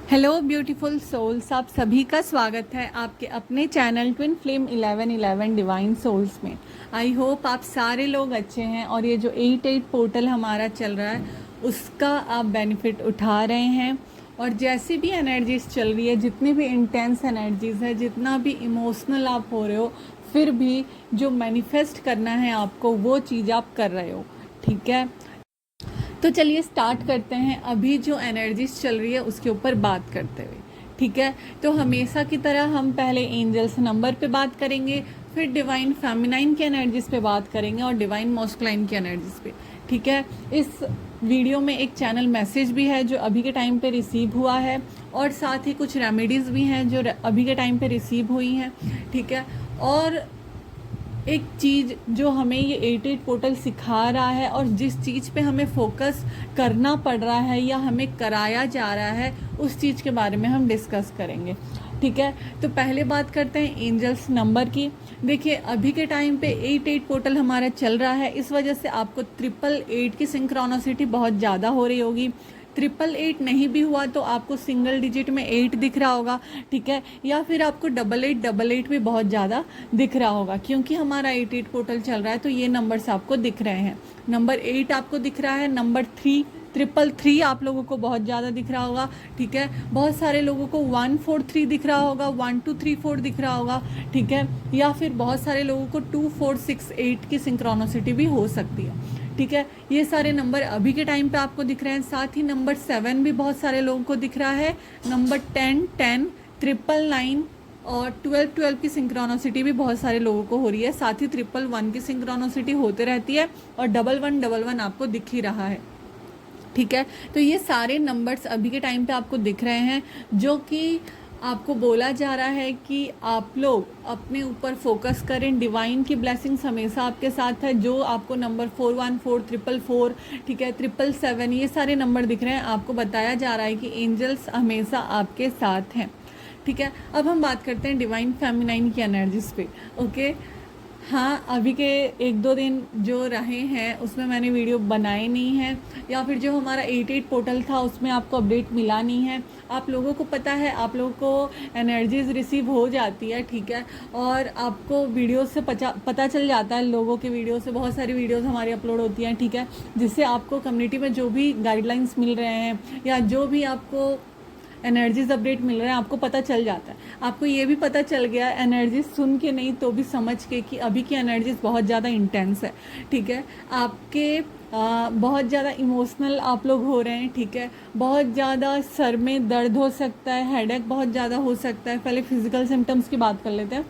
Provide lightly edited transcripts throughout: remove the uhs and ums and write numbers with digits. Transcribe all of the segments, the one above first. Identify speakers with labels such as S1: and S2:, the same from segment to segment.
S1: Hello beautiful souls, आप सभी का स्वागत है आपके अपने channel twin flame 1111 divine souls में। आई होप आप सारे लोग अच्छे हैं और ये जो 88 पोर्टल हमारा चल रहा है उसका आप बेनिफिट उठा रहे हैं। और जैसी भी एनर्जीज चल रही है, जितनी भी इंटेंस एनर्जीज है, जितना भी इमोशनल आप हो रहे हो, फिर भी जो मैनिफेस्ट करना है आपको वो चीज़ आप कर रहे हो। ठीक है, तो चलिए स्टार्ट करते हैं अभी जो एनर्जीज चल रही है उसके ऊपर बात करते हुए। ठीक है, तो हमेशा की तरह हम पहले एंजल्स नंबर पे बात करेंगे, फिर डिवाइन फेमिनाइन की एनर्जीज पे बात करेंगे और डिवाइन मॉस्कुलाइन की एनर्जीज पे। ठीक है, इस वीडियो में एक चैनल मैसेज भी है जो अभी के टाइम पे रिसीव हुआ है और साथ ही कुछ रेमेडीज़ भी हैं जो अभी के टाइम पे रिसीव हुई हैं। ठीक है, और एक चीज़ जो हमें ये 88 पोर्टल सिखा रहा है और जिस चीज़ पे हमें फोकस करना पड़ रहा है या हमें कराया जा रहा है उस चीज़ के बारे में हम डिस्कस करेंगे। ठीक है, तो पहले बात करते हैं एंजल्स नंबर की। देखिए अभी के टाइम पे 88 पोर्टल हमारा चल रहा है, इस वजह से आपको 888 की सिंक्रोनिसिटी बहुत ज़्यादा हो रही होगी। 888 नहीं भी हुआ तो आपको सिंगल डिजिट में 8 दिख रहा होगा। ठीक है, या फिर आपको 8888 भी बहुत ज़्यादा दिख रहा होगा क्योंकि हमारा 88 पोर्टल चल रहा है, तो ये नंबर्स आपको दिख रहे हैं। नंबर 8 आपको दिख रहा है, नंबर 3 आप लोगों को बहुत ज़्यादा दिख रहा होगा। ठीक है, बहुत सारे लोगों को 143 दिख रहा होगा, 1234 दिख रहा होगा। ठीक है, या फिर बहुत सारे लोगों को 2468 की सिंक्रोनिसिटी भी हो सकती है। ठीक है, ये सारे नंबर अभी के टाइम पे आपको दिख रहे हैं। साथ ही नंबर 7 भी बहुत सारे लोगों को दिख रहा है। नंबर 10, 999 और 12 की सिंक्रोनिसिटी भी बहुत सारे लोगों को हो रही है। साथ ही 111 की सिंक्रोनिसिटी होते रहती है और 1111 आपको दिख ही रहा है। ठीक है, तो ये सारे नंबर्स अभी के टाइम पे आपको दिख रहे हैं जो कि आपको बोला जा रहा है कि आप लोग अपने ऊपर फोकस करें। डिवाइन की ब्लेसिंग्स हमेशा आपके साथ है। जो आपको नंबर 414, 444, ठीक है, 777, ये सारे नंबर दिख रहे हैं, आपको बताया जा रहा है कि एंजल्स हमेशा आपके साथ हैं। ठीक है, अब हम बात करते हैं डिवाइन फेमिनाइन की एनर्जीज पे। ओके, हाँ, अभी के 1-2 दिन जो रहे हैं उसमें मैंने वीडियो बनाए नहीं हैं, या फिर जो हमारा 88 पोर्टल था उसमें आपको अपडेट मिला नहीं है। आप लोगों को पता है, आप लोगों को एनर्जीज रिसीव हो जाती है। ठीक है, और आपको वीडियो से पता चल जाता है, लोगों के वीडियो से बहुत सारी वीडियोस हमारी अपलोड होती हैं। ठीक है, जिससे आपको कम्युनिटी में जो भी गाइडलाइंस मिल रहे हैं या जो भी आपको एनर्जीज अपडेट मिल रहे हैं आपको पता चल जाता है। आपको ये भी पता चल गया एनर्जीज सुन के नहीं तो भी समझ के कि अभी की एनर्जीज बहुत ज़्यादा इंटेंस है। ठीक है, आपके बहुत ज़्यादा इमोशनल आप लोग हो रहे हैं। ठीक है, बहुत ज़्यादा सर में दर्द हो सकता है, हेडेक बहुत ज़्यादा हो सकता है। पहले फिजिकल सिम्टम्स की बात कर लेते हैं।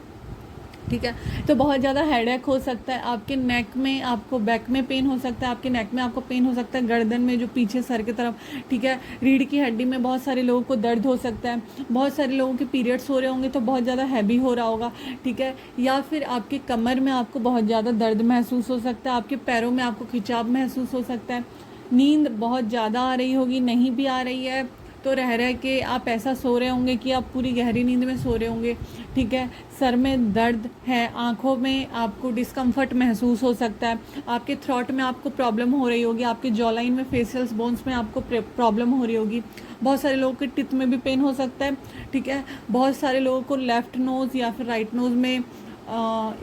S1: ठीक है, तो बहुत ज़्यादा हेडेक हो सकता है, आपके नेक में, आपको बैक में पेन हो सकता है, आपके नेक में आपको पेन हो सकता है, गर्दन में जो पीछे सर की तरफ। ठीक है, रीढ़ की हड्डी में बहुत सारे लोगों को दर्द हो सकता है। बहुत सारे लोगों के पीरियड्स हो रहे होंगे तो बहुत ज़्यादा हैवी हो रहा होगा। ठीक है, या फिर आपके कमर में आपको बहुत ज़्यादा दर्द महसूस हो सकता है, आपके पैरों में आपको खिंचाव महसूस हो सकता है। नींद बहुत ज़्यादा आ रही होगी, नहीं भी आ रही है तो रह के आप ऐसा सो रहे होंगे कि आप पूरी गहरी नींद में सो रहे होंगे। ठीक है, सर में दर्द है, आंखों में आपको डिस्कम्फर्ट महसूस हो सकता है, आपके थ्रोट में आपको प्रॉब्लम हो रही होगी, आपके जॉ लाइन में, फेशियल्स बोन्स में आपको प्रॉब्लम हो रही होगी। बहुत सारे लोगों के टिथ में भी पेन हो सकता है। ठीक है, बहुत सारे लोगों को लेफ़्ट नोज़ या फिर राइट नोज़ में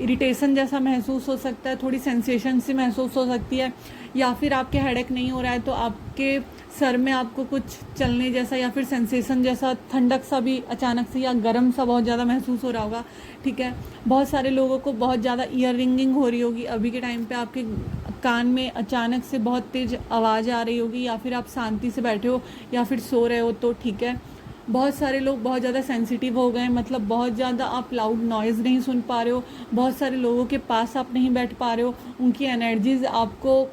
S1: इरिटेशन जैसा महसूस हो सकता है, थोड़ी सेंसेशन सी महसूस हो सकती है। या फिर आपके हेडेक नहीं हो रहा है तो आपके सर में आपको कुछ चलने जैसा या फिर सेंसेशन जैसा, ठंडक सा भी अचानक से या गर्म सा बहुत ज़्यादा महसूस हो रहा होगा। ठीक है, बहुत सारे लोगों को बहुत ज़्यादा ईयर रिंगिंग हो रही होगी अभी के टाइम पे, आपके कान में अचानक से बहुत तेज़ आवाज़ आ रही होगी, या फिर आप शांति से बैठे हो या फिर सो रहे हो तो। ठीक है, बहुत सारे लोग बहुत ज़्यादा सेंसिटिव हो गए, मतलब बहुत ज़्यादा आप लाउड नॉइज़ नहीं सुन पा रहे हो, बहुत सारे लोगों के पास आप नहीं बैठ पा रहे हो, उनकी एनर्जीज़ आपको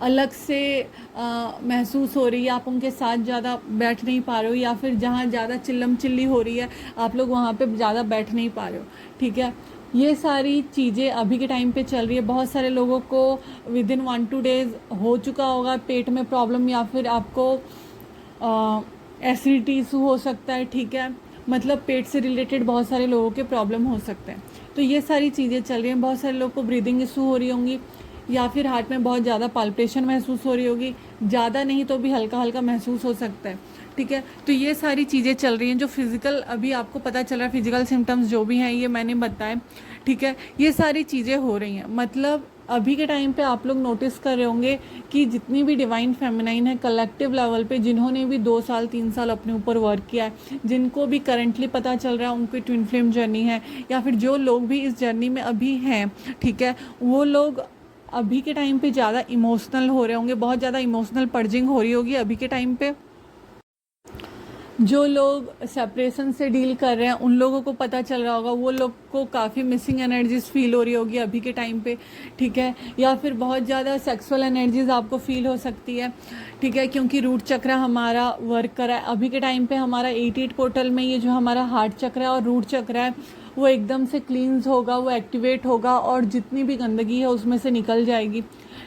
S1: अलग से महसूस हो रही है, आप उनके साथ ज़्यादा बैठ नहीं पा रहे हो, या फिर जहाँ ज़्यादा चिल्लम चिल्ली हो रही है आप लोग वहाँ पे ज़्यादा बैठ नहीं पा रहे हो। ठीक है, ये सारी चीज़ें अभी के टाइम पे चल रही है। बहुत सारे लोगों को विदिन 1-2 डेज़ हो चुका होगा पेट में प्रॉब्लम, या फिर आपको एसिडिटी इशू हो सकता है। ठीक है, मतलब पेट से रिलेटेड बहुत सारे लोगों के प्रॉब्लम हो सकते हैं। तो ये सारी चीज़ें चल रही हैं। बहुत सारे लोगों को ब्रीदिंग इशू हो रही होंगी, या फिर हार्ट में बहुत ज़्यादा पाल्पिटेशन महसूस हो रही होगी, ज़्यादा नहीं तो भी हल्का हल्का महसूस हो सकता है, ठीक है। तो ये सारी चीज़ें चल रही हैं, जो फिज़िकल अभी आपको पता चल रहा है, फिजिकल सिम्टम्स जो भी हैं ये मैंने बताए, ठीक है। ये सारी चीज़ें हो रही हैं। मतलब अभी के टाइम पे आप लोग नोटिस कर रहे होंगे कि जितनी भी डिवाइन फेमिनाइन है कलेक्टिव लेवल पे, जिन्होंने भी 2 साल 3 साल अपने ऊपर वर्क किया है, जिनको भी करंटली पता चल रहा है उनकी ट्विन फ्लेम जर्नी है, या फिर जो लोग भी इस जर्नी में अभी हैं, ठीक है, वो लोग अभी के टाइम पे ज़्यादा इमोशनल हो रहे होंगे, बहुत ज़्यादा इमोशनल पर्जिंग हो रही होगी अभी के टाइम पे। जो लोग सेपरेशन से डील कर रहे हैं उन लोगों को पता चल रहा होगा, वो लोग को काफ़ी मिसिंग एनर्जीज फील हो रही होगी अभी के टाइम पे, ठीक है। या फिर बहुत ज़्यादा सेक्सुअल एनर्जीज आपको फील हो सकती है, ठीक है, क्योंकि रूट चक्र हमारा वर्क कर रहा है अभी के टाइम पे। हमारा 88 पोर्टल में ये जो हमारा हार्ट चक्र है और रूट चक्र है वो एकदम से क्लींस होगा, वो एक्टिवेट होगा और जितनी भी गंदगी है उसमें से निकल जाएगी,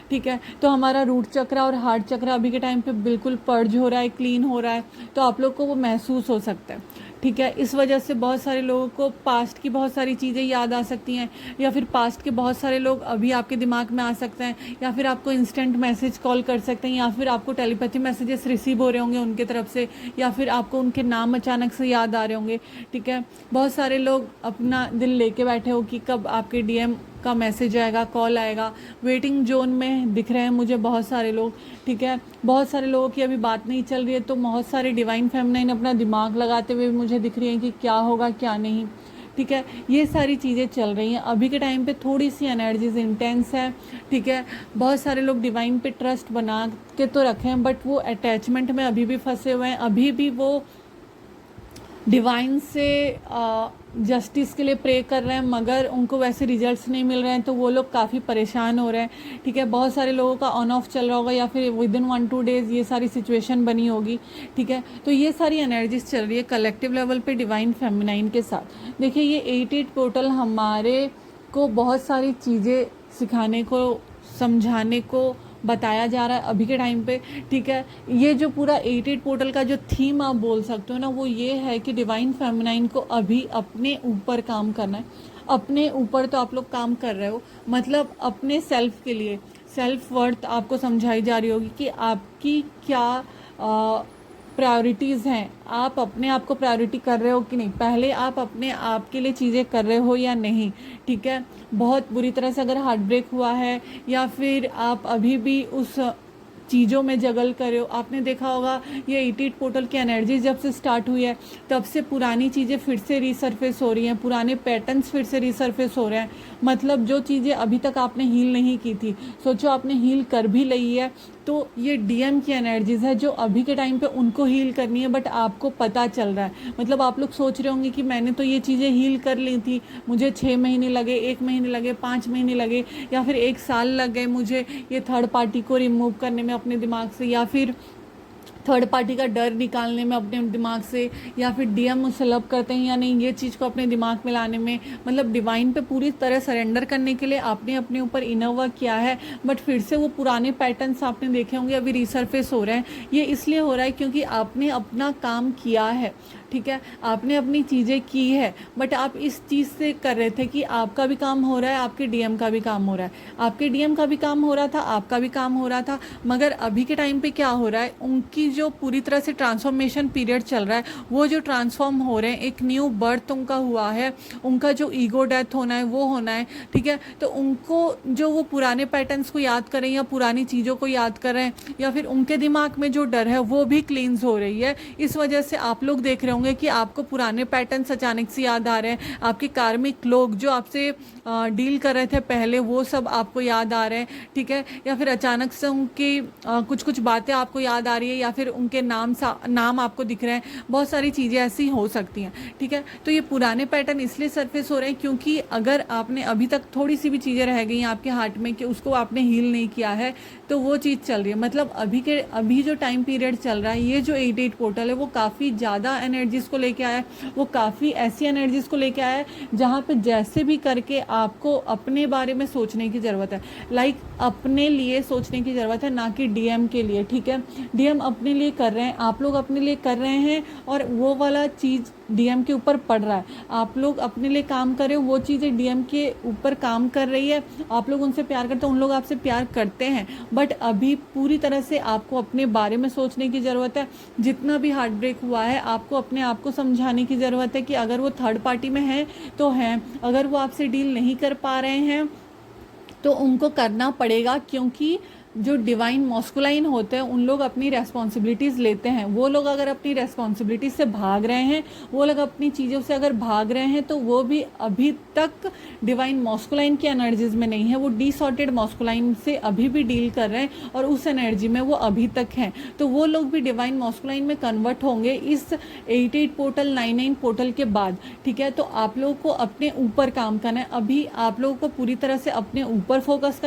S1: ठीक है। तो हमारा रूट चक्र और हार्ट चक्र अभी के टाइम पे बिल्कुल पर्ज हो रहा है, क्लीन हो रहा है, तो आप लोग को वो महसूस हो सकता है, ठीक है। इस वजह से बहुत सारे लोगों को पास्ट की बहुत सारी चीज़ें याद आ सकती हैं, या फिर पास्ट के बहुत सारे लोग अभी आपके दिमाग में आ सकते हैं, या फिर आपको इंस्टेंट मैसेज कॉल कर सकते हैं, या फिर आपको टेलीपैथी मैसेजेस रिसीव हो रहे होंगे उनके तरफ से, या फिर आपको उनके नाम अचानक से याद आ रहे होंगे, ठीक है। बहुत सारे लोग अपना दिल लेके बैठे हो कि कब आपके डीएम का मैसेज आएगा, कॉल आएगा, वेटिंग जोन में दिख रहे हैं मुझे बहुत सारे लोग, ठीक है। बहुत सारे लोगों की अभी बात नहीं चल रही है, तो बहुत सारे डिवाइन फेमिनाइन अपना दिमाग लगाते हुए मुझे दिख रही हैं कि क्या होगा क्या नहीं, ठीक है। ये सारी चीज़ें चल रही हैं अभी के टाइम पे। थोड़ी सी एनर्जीज इंटेंस है, ठीक है। बहुत सारे लोग डिवाइन पे ट्रस्ट बना के तो रखे हैं, बट वो अटैचमेंट में अभी भी फंसे हुए हैं, अभी भी वो डिवाइन से जस्टिस के लिए प्रे कर रहे हैं, मगर उनको वैसे रिजल्ट्स नहीं मिल रहे हैं, तो वो लोग काफ़ी परेशान हो रहे हैं, ठीक है। बहुत सारे लोगों का ऑन ऑफ चल रहा होगा, या फिर विद इन 1-2 डेज़ ये सारी सिचुएशन बनी होगी, ठीक है। तो ये सारी एनर्जीज चल रही है कलेक्टिव लेवल पे डिवाइन फेमिनाइन के साथ। देखिए ये 88 पोर्टल हमारे को बहुत सारी चीज़ें सिखाने को, समझाने को बताया जा रहा है अभी के टाइम पे, ठीक है। ये जो पूरा 88 पोर्टल का जो थीम आप बोल सकते हो ना, वो ये है कि डिवाइन फेमिनाइन को अभी अपने ऊपर काम करना है। अपने ऊपर तो आप लोग काम कर रहे हो, मतलब अपने सेल्फ के लिए, सेल्फ वर्थ आपको समझाई जा रही होगी कि आपकी क्या प्रायोरिटीज़ हैं, आप अपने आप को प्रायोरिटी कर रहे हो कि नहीं, पहले आप अपने आप के लिए चीज़ें कर रहे हो या नहीं, ठीक है। बहुत बुरी तरह से अगर हार्ट ब्रेक हुआ है, या फिर आप अभी भी उस चीज़ों में जगल कर रहे हो, आपने देखा होगा ये 88 पोर्टल की एनर्जी जब से स्टार्ट हुई है तब से पुरानी चीज़ें फिर से रीसरफेस हो रही हैं, पुराने पैटर्न्स फिर से रीसरफेस हो रहे हैं। मतलब जो चीज़ें अभी तक आपने हील नहीं की थी, सोचो आपने हील कर भी ली है, तो ये डीएम की एनर्जीज है जो अभी के टाइम पे उनको हील करनी है, बट आपको पता चल रहा है। मतलब आप लोग सोच रहे होंगे कि मैंने तो ये चीज़ें हील कर ली थी, मुझे 6 महीने लगे, 1 महीने लगे, 5 महीने लगे, या फिर 1 साल लग गए मुझे ये थर्ड पार्टी को रिमूव करने में अपने दिमाग से, या फिर थर्ड पार्टी का डर निकालने में अपने दिमाग से, या फिर डीएम मुझसे लव करते हैं या नहीं, ये चीज़ को अपने दिमाग में लाने में। मतलब डिवाइन पे पूरी तरह सरेंडर करने के लिए आपने अपने ऊपर इनर वर्क किया है, बट फिर से वो पुराने पैटर्न्स आपने देखे होंगे अभी रिसरफेस हो रहे हैं। ये इसलिए हो रहा है क्योंकि आपने अपना काम किया है, ठीक है, आपने अपनी चीज़ें की है, बट आप इस चीज़ से कर रहे थे कि आपका भी काम हो रहा है, आपके डीएम का भी काम हो रहा है, आपके डीएम का भी काम हो रहा था, आपका भी काम हो रहा था। मगर अभी के टाइम पे क्या हो रहा है, उनकी जो पूरी तरह से ट्रांसफॉर्मेशन पीरियड चल रहा है, वो जो ट्रांसफॉर्म हो रहे हैं, एक न्यू बर्थ उनका हुआ है, उनका जो ईगो डेथ होना है वो होना है, ठीक है। तो उनको जो वो पुराने पैटर्न्स को याद करें या पुरानी चीज़ों को याद करें, या फिर उनके दिमाग में जो डर है वो भी क्लींस हो रही है। इस वजह से आप लोग देख रहे होंगे कि आपको पुराने पैटर्न्स अचानक से याद आ रहे हैं, आपके कार्मिक लोग जो आपसे डील कर रहे थे पहले वो सब आपको याद आ रहे हैं, ठीक है। या फिर अचानक से उनकी कुछ कुछ बातें आपको याद आ रही है, या फिर उनके नाम आपको दिख रहे हैं। बहुत सारी चीज़ें ऐसी हो सकती हैं, ठीक है। तो ये पुराने पैटर्न इसलिए सरफेस हो रहे हैं क्योंकि अगर आपने अभी तक थोड़ी सी भी चीज़ें रह गई आपके हार्ट में कि उसको आपने हील नहीं किया है, तो वो चीज़ चल रही है। मतलब अभी जो टाइम पीरियड चल रहा है, ये जो 88 पोर्टल है वो काफ़ी ज़्यादा एनर्जीज को लेके आया है, वो काफ़ी ऐसी एनर्जीज को लेके आया है जहाँ पे जैसे भी करके आपको अपने बारे में सोचने की ज़रूरत है, लाइक अपने लिए सोचने की ज़रूरत है, ना कि डीएम के लिए, ठीक है। डीएम अपने लिए कर रहे हैं, आप लोग अपने लिए कर रहे हैं, और वो वाला चीज़ डीएम के ऊपर पड़ रहा है, आप लोग अपने लिए काम कर रहे हो, वो चीज़ें डीएम के ऊपर काम कर रही है, आप लोग उनसे प्यार करते हो, उन लोग आपसे प्यार करते हैं, बट अभी पूरी तरह से आपको अपने बारे में सोचने की ज़रूरत है। जितना भी हार्ट ब्रेक हुआ है आपको अपने आप को समझाने की ज़रूरत है कि अगर वो थर्ड पार्टी में है तो हैं, अगर वो आपसे डील नहीं कर पा रहे हैं तो उनको करना पड़ेगा, क्योंकि जो डिवाइन मॉस्कुलाइन होते हैं उन लोग अपनी रेस्पॉन्सिबिलिटीज़ लेते हैं। वो लोग अगर अपनी रेस्पॉन्सिबिलिटीज से भाग रहे हैं, वो लोग अपनी चीज़ों से अगर भाग रहे हैं, तो वो भी अभी तक डिवाइन मॉस्कुलाइन की एनर्जीज में नहीं है, वो डिसऑर्टेड मॉस्कुलाइन से अभी भी डील कर रहे हैं और उस एनर्जी में वो अभी तक हैं। तो वो लोग भी डिवाइन मॉस्कुलाइन में कन्वर्ट होंगे इस 88 पोर्टल 99 पोर्टल के बाद। ठीक है, तो आप लोगों को अपने ऊपर काम करना है। अभी आप लोगों को पूरी तरह से अपने ऊपर फोकस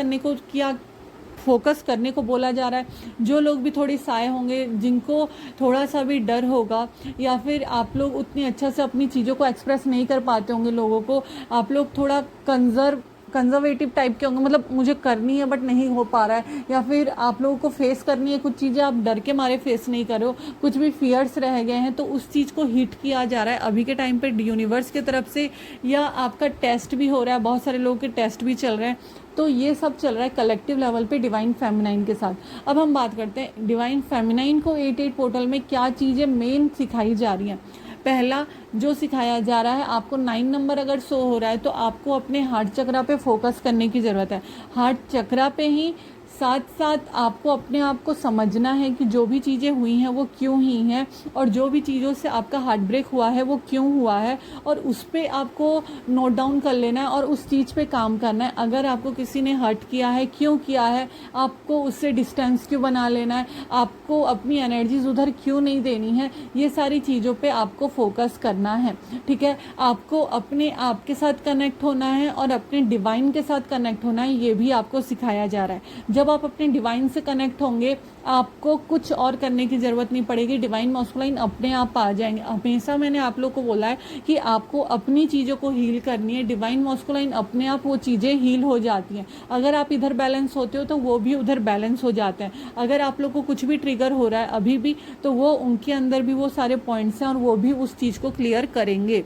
S1: करने को बोला जा रहा है। जो लोग भी थोड़ी साए होंगे, जिनको थोड़ा सा भी डर होगा, या फिर आप लोग उतनी अच्छा से अपनी चीज़ों को एक्सप्रेस नहीं कर पाते होंगे लोगों को, आप लोग थोड़ा कंजर्वेटिव टाइप के होंगे, मतलब मुझे करनी है बट नहीं हो पा रहा है, या फिर आप लोगों को फेस करनी है कुछ चीज़ें, आप डर के मारे फेस नहीं कर रहे हो, कुछ भी फियर्स रह गए हैं, तो उस चीज़ को हिट किया जा रहा है अभी के टाइम पे यूनिवर्स की तरफ से, या आपका टेस्ट भी हो रहा है, बहुत सारे लोगों के टेस्ट भी चल रहे हैं। तो ये सब चल रहा है कलेक्टिव लेवल पे डिवाइन फेमिनाइन के साथ। अब हम बात करते हैं डिवाइन फेमिनाइन को 88 पोर्टल में क्या चीज़ें मेन सिखाई जा रही हैं। पहला जो सिखाया जा रहा है, आपको 9 नंबर अगर शो हो रहा है तो आपको अपने हार्ट चक्रा पे फोकस करने की ज़रूरत है। हार्ट चक्रा पे ही साथ साथ आपको अपने आप को समझना है कि जो भी चीज़ें हुई हैं वो क्यों ही हैं, और जो भी चीज़ों से आपका हार्ट ब्रेक हुआ है वो क्यों हुआ है, और उस पर आपको नोट डाउन कर लेना है और उस चीज़ पे काम करना है। अगर आपको किसी ने हर्ट किया है, क्यों किया है, आपको उससे डिस्टेंस क्यों बना लेना है, आपको अपनी एनर्जीज उधर क्यों नहीं देनी है, ये सारी चीज़ों पे आपको फोकस करना है। ठीक है, आपको अपने आप के साथ कनेक्ट होना है और अपने डिवाइन के साथ कनेक्ट होना है, ये भी आपको सिखाया जा रहा है। जब आप अपने डिवाइन से कनेक्ट होंगे, आपको कुछ और करने की ज़रूरत नहीं पड़ेगी, डिवाइन मॉस्कुलाइन अपने आप आ जाएंगे। हमेशा मैंने आप लोग को बोला है कि आपको अपनी चीज़ों को हील करनी है, डिवाइन मॉस्कुलाइन अपने आप वो चीज़ें हील हो जाती हैं। अगर आप इधर बैलेंस होते हो तो वो भी उधर बैलेंस हो जाते हैं। अगर आप लोग को कुछ भी ट्रिगर हो रहा है अभी भी, तो वो उनके अंदर भी वो सारे पॉइंट्स हैं और वो भी उस चीज़ को क्लियर करेंगे।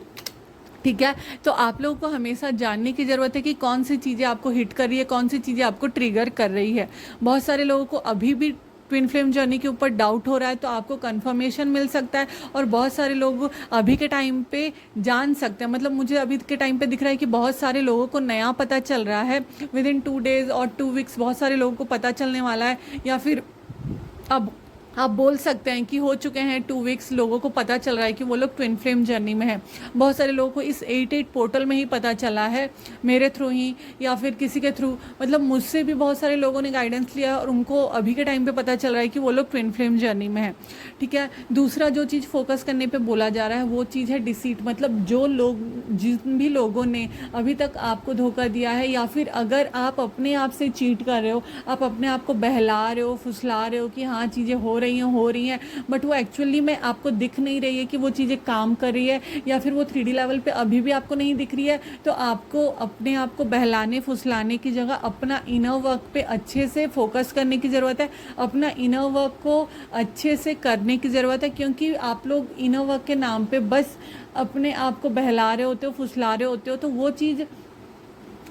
S1: ठीक है, तो आप लोगों को हमेशा जानने की ज़रूरत है कि कौन सी चीज़ें आपको हिट कर रही है, कौन सी चीज़ें आपको ट्रिगर कर रही है। बहुत सारे लोगों को अभी भी ट्विन फ्लेम जर्नी के ऊपर डाउट हो रहा है, तो आपको कंफर्मेशन मिल सकता है, और बहुत सारे लोग अभी के टाइम पे जान सकते हैं। मतलब मुझे अभी के टाइम पे दिख रहा है कि बहुत सारे लोगों को नया पता चल रहा है, विद इन 2 डेज़ और 2 वीक्स बहुत सारे लोगों को पता चलने वाला है, या फिर अब आप बोल सकते हैं कि हो चुके हैं 2 वीक्स, लोगों को पता चल रहा है कि वो लोग ट्विन फ्लेम जर्नी में हैं। बहुत सारे लोगों को इस 88 पोर्टल में ही पता चला है, मेरे थ्रू ही या फिर किसी के थ्रू, मतलब मुझसे भी बहुत सारे लोगों ने गाइडेंस लिया और उनको अभी के टाइम पे पता चल रहा है कि वो लोग ट्विन फ्लेम जर्नी में हैं। ठीक है, दूसरा जो चीज़ फोकस करने पर बोला जा रहा है वो चीज़ है डिसीट। मतलब जिन भी लोगों ने अभी तक आपको धोखा दिया है, या फिर अगर आप अपने आप से चीट कर रहे हो, आप अपने आप को बहला रहे हो, फुसला रहे हो कि हाँ चीज़ें हो रही हैं, बट वो एक्चुअली में आपको दिख नहीं रही है कि वो चीज़ें काम कर रही है, या फिर वो 3D लेवल पे अभी भी आपको नहीं दिख रही है, तो आपको अपने आप को बहलाने फुसलाने की जगह अपना इनर वर्क पे अच्छे से फोकस करने की ज़रूरत है, अपना इनर वर्क को अच्छे से करने की ज़रूरत है। क्योंकि आप लोग इनर वर्क के नाम पे बस अपने आप को बहला रहे होते हो, फुसला रहे होते हो, तो वो चीज़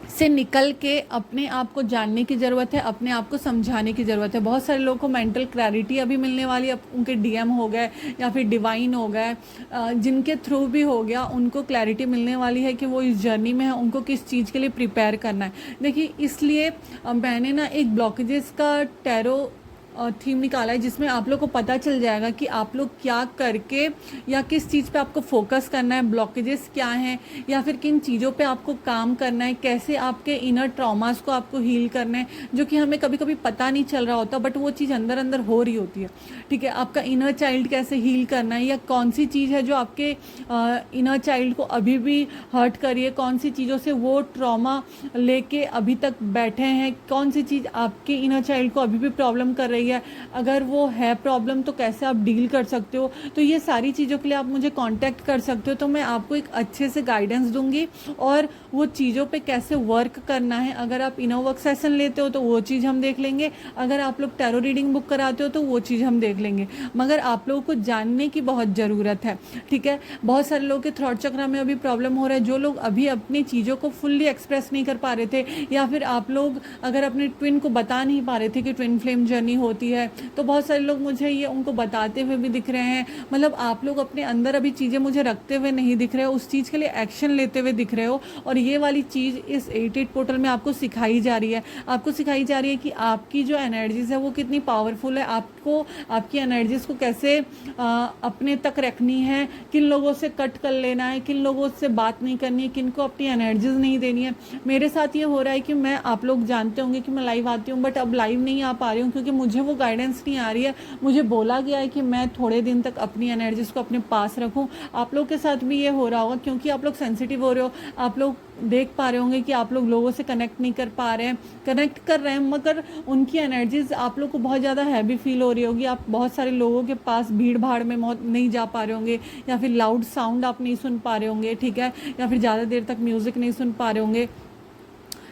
S1: से निकल के अपने आप को जानने की ज़रूरत है, अपने आप को समझाने की ज़रूरत है। बहुत सारे लोगों को मेंटल क्लैरिटी अभी मिलने वाली है, उनके डीएम हो गए या फिर डिवाइन हो गए, जिनके थ्रू भी हो गया, उनको क्लैरिटी मिलने वाली है कि वो इस जर्नी में है, उनको किस चीज़ के लिए प्रिपेयर करना है। देखिए, इसलिए मैंने ना एक ब्लॉकेजेस का टैरो थीम निकाला है, जिसमें आप लोग को पता चल जाएगा कि आप लोग क्या करके या किस चीज़ पे आपको फोकस करना है, ब्लॉकेजेस क्या हैं, या फिर किन चीज़ों पे आपको काम करना है, कैसे आपके इनर ट्रॉमास को आपको हील करना है, जो कि हमें कभी कभी पता नहीं चल रहा होता, बट वो चीज़ अंदर अंदर हो रही होती है। ठीक है, आपका इनर चाइल्ड कैसे हील करना है, या कौन सी चीज़ है जो आपके इनर चाइल्ड को अभी भी हर्ट करी है, कौन सी चीज़ों से वो ट्रॉमा लेके अभी तक बैठे हैं, कौन सी चीज़ आपके इनर चाइल्ड को अभी भी प्रॉब्लम कर रही रही है, अगर वो है प्रॉब्लम तो कैसे आप डील कर सकते हो। तो ये सारी चीज़ों के लिए आप मुझे कांटेक्ट कर सकते हो, तो मैं आपको एक अच्छे से गाइडेंस दूंगी और वो चीज़ों पे कैसे वर्क करना है। अगर आप इनर वर्क सेशन लेते हो तो वो चीज़ हम देख लेंगे, अगर आप लोग टैरो रीडिंग बुक कराते हो तो वो चीज़ हम देख लेंगे, मगर आप लोगों को जानने की बहुत ज़रूरत है, ठीक है। बहुत सारे लोगों के थ्रॉट चक्र में अभी प्रॉब्लम हो रहा है, जो लोग अभी अपनी चीज़ों को फुल्ली एक्सप्रेस नहीं कर पा रहे थे, या फिर आप लोग अगर अपने ट्विन को बता नहीं पा रहे थे कि ट्विन फ्लेम जर्नी होती है, तो बहुत सारे लोग मुझे ये उनको बताते हुए भी दिख रहे हैं। मतलब आप लोग अपने अंदर अभी चीज़ें मुझे रखते हुए नहीं दिख रहे हो, उस चीज़ के लिए एक्शन लेते हुए दिख रहे हो। और ये वाली चीज़ इस 88 पोर्टल में आपको सिखाई जा रही है, आपको सिखाई जा रही है कि आपकी जो एनर्जीज है वो कितनी पावरफुल है, आपको आपकी एनर्जीज को कैसे अपने तक रखनी है, किन लोगों से कट कर लेना है, किन लोगों से बात नहीं करनी है, किन को अपनी एनर्जीज नहीं देनी है। मेरे साथ ये हो रहा है कि मैं, आप लोग जानते होंगे कि मैं लाइव आती हूँ, बट अब लाइव नहीं आ पा रही हूँ क्योंकि मुझे वो गाइडेंस नहीं आ रही है। मुझे बोला गया है कि मैं थोड़े दिन तक अपनी एनर्जीज को अपने पास रखूँ। आप लोग के साथ भी ये हो रहा होगा क्योंकि आप लोग सेंसिटिव हो रहे हो, आप लोग देख पा रहे होंगे कि आप लोग लोगों से कनेक्ट नहीं कर पा रहे हैं, कनेक्ट कर रहे हैं मगर उनकी एनर्जीज आप लोग को बहुत ज़्यादा हैवी फील हो रही होगी। आप बहुत सारे लोगों के पास भीड़ भाड़ में नहीं जा पा रहे होंगे, या फिर लाउड साउंड आप नहीं सुन पा रहे होंगे, ठीक है, या फिर ज़्यादा देर तक म्यूज़िक नहीं सुन पा रहे होंगे।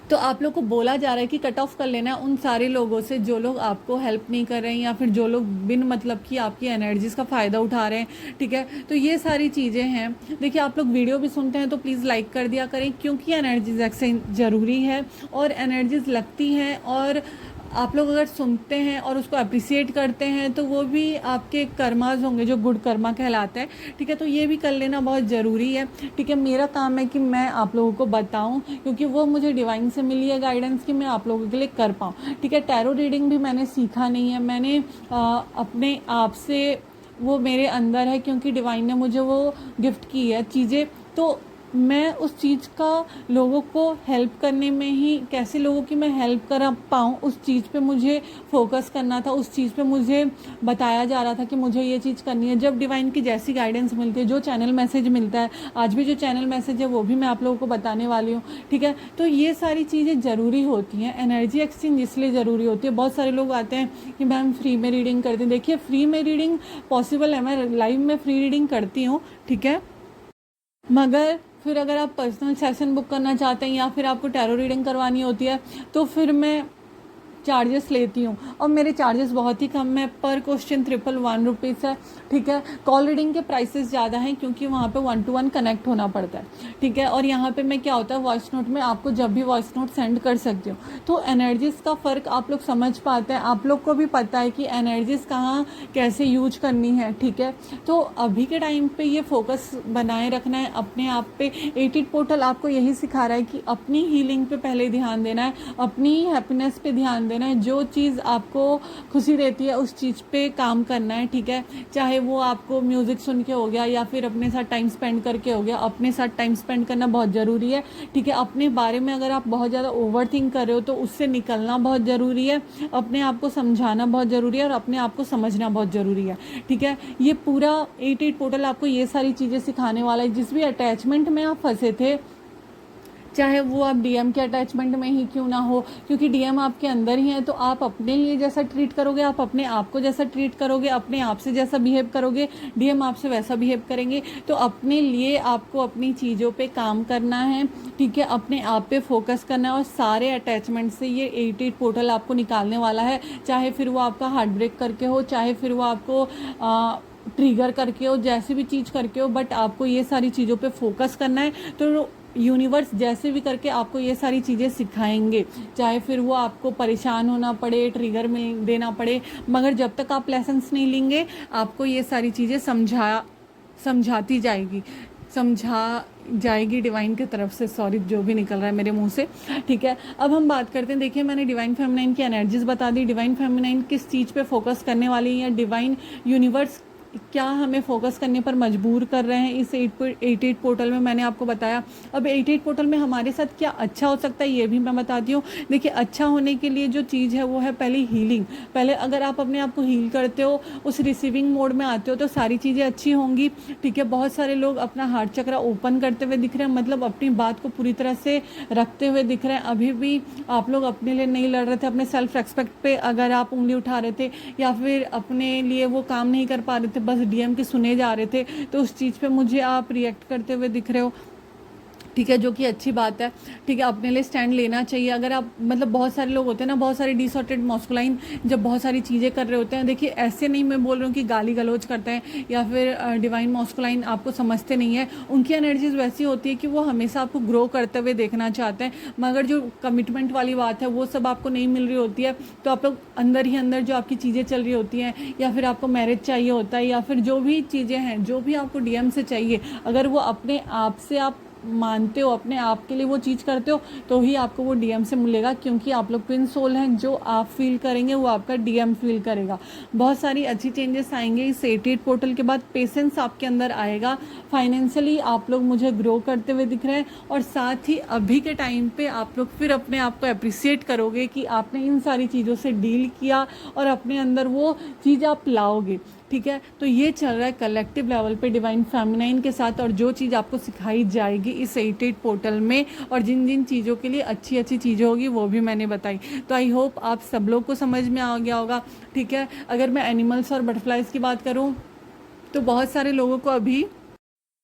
S1: तो आप लोग को बोला जा रहा है कि कट ऑफ कर लेना है उन सारे लोगों से जो लोग आपको हेल्प नहीं कर रहे हैं, या फिर जो लोग बिन मतलब की आपकी एनर्जीज का फ़ायदा उठा रहे हैं, ठीक है। तो ये सारी चीज़ें हैं। देखिए, आप लोग वीडियो भी सुनते हैं तो प्लीज़ लाइक कर दिया करें, क्योंकि एनर्जीज एक्सचेंज ज़रूरी है और एनर्जीज लगती हैं, और आप लोग अगर सुनते हैं और उसको अप्रिसिएट करते हैं तो वो भी आपके कर्माज होंगे जो गुड कर्मा कहलाते हैं, ठीक है। तो ये भी कर लेना बहुत ज़रूरी है, ठीक है। मेरा काम है कि मैं आप लोगों को बताऊं, क्योंकि वो मुझे डिवाइन से मिली है गाइडेंस कि मैं आप लोगों के लिए कर पाऊँ, ठीक है। टैरो रीडिंग भी मैंने सीखा नहीं है, मैंने अपने आप से, वो मेरे अंदर है क्योंकि डिवाइन ने मुझे वो गिफ्ट की है चीज़ें। तो मैं उस चीज़ का लोगों को हेल्प करने में ही, कैसे लोगों की मैं हेल्प कर पाऊँ, उस चीज़ पे मुझे फोकस करना था, उस चीज़ पे मुझे बताया जा रहा था कि मुझे ये चीज़ करनी है। जब डिवाइन की जैसी गाइडेंस मिलती है, जो चैनल मैसेज मिलता है, आज भी जो चैनल मैसेज है वो भी मैं आप लोगों को बताने वाली हूँ, ठीक है। तो ये सारी चीज़ें ज़रूरी होती हैं। एनर्जी एक्सचेंज इसलिए ज़रूरी होती है। बहुत सारे लोग आते हैं कि मैम फ्री में रीडिंग करते हैं। देखिए, फ्री में रीडिंग पॉसिबल है, मैं लाइव में फ्री रीडिंग करती हूँ, ठीक है, मगर फिर अगर आप पर्सनल सेशन बुक करना चाहते हैं या फिर आपको टैरो रीडिंग करवानी होती है तो फिर मैं चार्जेस लेती हूँ, और मेरे चार्जेस बहुत ही कम है। पर क्वेश्चन 111 रुपीज़ है, ठीक है। कॉल रीडिंग के प्राइसेस ज़्यादा हैं क्योंकि वहाँ पे 1 to 1 कनेक्ट होना पड़ता है, ठीक है। और यहाँ पे मैं क्या होता है, वॉइस नोट में आपको जब भी वॉइस नोट सेंड कर सकती हूँ। तो एनर्जीज़ का फ़र्क आप लोग समझ पाते हैं, आप लोग को भी पता है कि एनर्जीज़ कहाँ कैसे यूज करनी है, ठीक है। तो अभी के टाइम पर ये फोकस बनाए रखना है अपने आप पे। 88 पोर्टल आपको यही सिखा रहा है कि अपनी हीलिंग पे पहले ध्यान देना है, अपनी हैप्पीनेस पे ध्यान देना है, जो चीज़ आपको खुशी देती है उस चीज़ पे काम करना है, ठीक है। चाहे वो आपको म्यूज़िक सुन के हो गया या फिर अपने साथ टाइम स्पेंड करके हो गया। अपने साथ टाइम स्पेंड करना बहुत ज़रूरी है, ठीक है। अपने बारे में अगर आप बहुत ज़्यादा ओवर थिंक कर रहे हो तो उससे निकलना बहुत ज़रूरी है। अपने आप को समझाना बहुत ज़रूरी है और अपने आप को समझना बहुत ज़रूरी है, ठीक है। ये पूरा 88 पोर्टल आपको ये सारी चीज़ें सिखाने वाला है। जिस भी अटैचमेंट में आप फंसे थे, चाहे वो आप डीएम के अटैचमेंट में ही क्यों ना हो, क्योंकि डीएम आपके अंदर ही है, तो आप अपने लिए जैसा ट्रीट करोगे, आप अपने आप को जैसा ट्रीट करोगे, अपने आप से जैसा बिहेव करोगे, डीएम आपसे वैसा बिहेव करेंगे। तो अपने लिए आपको अपनी चीज़ों पे काम करना है, ठीक है। अपने आप पे फोकस करना है और सारे अटैचमेंट से ये 88 पोर्टल आपको निकालने वाला है। चाहे फिर वो आपका हार्ट ब्रेक करके हो, चाहे फिर वो आपको ट्रिगर करके हो, जैसी भी चीज़ करके हो, बट आपको ये सारी चीज़ों पे फोकस करना है। तो यूनिवर्स जैसे भी करके आपको ये सारी चीज़ें सिखाएंगे, चाहे फिर वो आपको परेशान होना पड़े, ट्रिगर में देना पड़े, मगर जब तक आप लेसन्स नहीं लेंगे आपको ये सारी चीज़ें समझा जाएगी डिवाइन की तरफ से। सॉरी, जो भी निकल रहा है मेरे मुंह से, ठीक है। अब हम बात करते हैं। देखिए, मैंने डिवाइन फेमिनाइन की एनर्जीज बता दी। डिवाइन फेमिनाइन किस चीज़ पे फोकस करने वाली है, या डिवाइन यूनिवर्स क्या हमें फोकस करने पर मजबूर कर रहे हैं इस 88 पोर्टल में, मैंने आपको बताया। अब 88 पोर्टल में हमारे साथ क्या अच्छा हो सकता है ये भी मैं बताती हूँ। देखिए, अच्छा होने के लिए जो चीज़ है वो है पहले हीलिंग। पहले अगर आप अपने आप को हील करते हो, उस रिसीविंग मोड में आते हो, तो सारी चीज़ें अच्छी होंगी। ठीक है, बहुत सारे लोग अपना हार्ट चक्र ओपन करते हुए दिख रहे हैं, मतलब अपनी बात को पूरी तरह से रखते हुए दिख रहे हैं। अभी भी आप लोग अपने लिए नहीं लड़ रहे थे, अपने सेल्फ रेस्पेक्ट पे अगर आप उंगली उठा रहे थे या फिर अपने लिए वो काम नहीं कर पा रहे थे, बस डीएम के सुने जा रहे थे, तो उस चीज़ पे मुझे आप रिएक्ट करते हुए दिख रहे हो। ठीक है, जो कि अच्छी बात है। ठीक है, अपने लिए स्टैंड लेना चाहिए। अगर आप मतलब बहुत सारे लोग होते हैं ना, बहुत सारे डिसऑर्डेड मॉस्कुलाइन जब बहुत सारी चीज़ें कर रहे होते हैं, देखिए ऐसे नहीं मैं बोल रही हूँ कि गाली गलौज करते हैं या फिर डिवाइन मॉस्कुलाइन आपको समझते नहीं है। उनकी एनर्जीज वैसी होती है कि वो हमेशा आपको ग्रो करते हुए देखना चाहते हैं, मगर जो कमिटमेंट वाली बात है वो सब आपको नहीं मिल रही होती है। तो आप लोग अंदर ही अंदर जो आपकी चीज़ें चल रही होती हैं, या फिर आपको मैरिज चाहिए होता है, या फिर जो भी चीज़ें हैं, जो भी आपको डीएम से चाहिए, अगर वो अपने आप से आप मानते हो, अपने आप के लिए वो चीज़ करते हो, तो ही आपको वो डीएम से मिलेगा। क्योंकि आप लोग ट्विन सोल हैं, जो आप फील करेंगे वो आपका डीएम फील करेगा। बहुत सारी अच्छी चेंजेस आएंगे इस 88 पोर्टल के बाद। पेशेंस आपके अंदर आएगा। फाइनेंशियली आप लोग मुझे ग्रो करते हुए दिख रहे हैं, और साथ ही अभी के टाइम पे आप लोग फिर अपने आप को अप्रिसिएट करोगे कि आपने इन सारी चीज़ों से डील किया और अपने अंदर वो चीज़ आप लाओगे। ठीक है, तो ये चल रहा है कलेक्टिव लेवल पे डिवाइन फेमिनाइन के साथ, और जो चीज़ आपको सिखाई जाएगी इस 88 पोर्टल में, और जिन जिन चीज़ों के लिए अच्छी अच्छी चीज़ें होगी वो भी मैंने बताई। तो आई होप आप सब लोग को समझ में आ गया होगा। ठीक है, अगर मैं एनिमल्स और बटरफ्लाइज की बात करूँ तो बहुत सारे लोगों को अभी,